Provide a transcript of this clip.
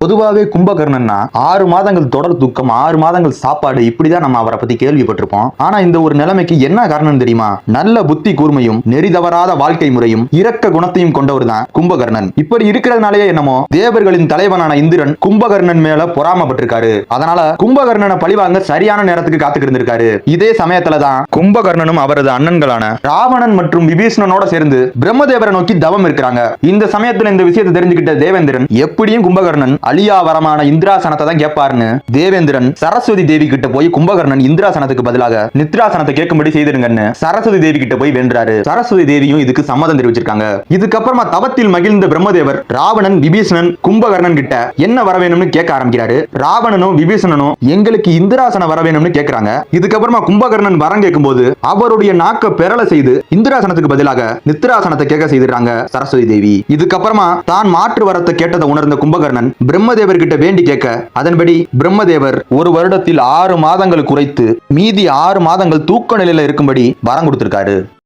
பொதுவாகவே கும்பகர்ணன்னா 6 மாதங்கள் தொடர் தூக்கம், 6 மாதங்கள் சாப்பாடு, இப்படிதான் நம்ம அவரை பத்தி கேள்விப்பட்டிருப்போம். ஆனா இந்த ஒரு நிலைமைக்கு என்ன காரணம் தெரியுமா? நல்ல புத்தி கூர்மையும் நெறி தவறாத வாழ்க்கை முறையும் இரக்க குணத்தையும் கொண்டவர் தான் கும்பகர்ணன். இப்படி இருக்கிறதுனாலயே என்னமோ தேவர்களின் தலைவனான இந்திரன் கும்பகர்ணன் மேல பொறாமப்பட்டிருக்காரு. அதனால கும்பகர்ணனை பழிவாங்க சரியான நேரத்துக்கு காத்துக்கிட்டு இருந்திருக்காரு. இதே சமயத்துலதான் கும்பகர்ணனும் அவரது அண்ணன்களான ராவணன் மற்றும் விபீஷணனோட சேர்ந்து பிரம்மதேவரை நோக்கி தவம் இருக்கிறாங்க. இந்த சமயத்துல இந்த விஷயத்தை தெரிஞ்சுக்கிட்ட தேவேந்திரன் எப்படியும் கும்பகர்ணன் அழியா வரமான இந்திராசனத்தை தான் கேட்பாருன்னு தேவேந்திரன் சரஸ்வதி தேவி கிட்ட போய் கும்பகர்ணன் இந்திராசனத்துக்கு பதிலாக நித்ராசனத்தை கேட்கும்படி செய்திருங்கன்னு சரஸ்வதி தேவி கிட்ட போய் வென்றாரு. சரஸ்வதி தேவியும் இதுக்கு சம்மதம் தெரிவிச்சிருக்காங்க. இதுக்கப்புறமா தவத்தில் மகிழ்ந்த பிரம்மதேவர் ராவணன், விபீஷணன், கும்பகர்ணன் கிட்ட என்ன வர வேணும்னு கேட்க ஆரம்பிக்கிறாரு. ராவணனும் விபீஷணனும் எங்களுக்கு இந்திராசனம் வர வேணும்னு கேட்கிறாங்க. இதுக்கப்புறமா கும்பகர்ணன் வரம் கேட்கும் போது அவருடைய நாக்க பெறல செய்து இந்திராசனத்துக்கு பதிலாக நித்ராசனத்தை கேட்க செய்திருக்காங்க சரஸ்வதி தேவி. இதுக்கப்புறமா தான் மாற்று வரத்தை கேட்டதை உணர்ந்த கும்பகர்ணன் பிரம்மதேவர் கிட்ட வேண்டி கேட்க, அதன்படி பிரம்மதேவர் ஒரு வருடத்தில் 6 மாதங்கள் குறைத்து மீதி 6 மாதங்கள் தூக்க நிலையில இருக்கும்படி வரம் கொடுத்திருக்காரு.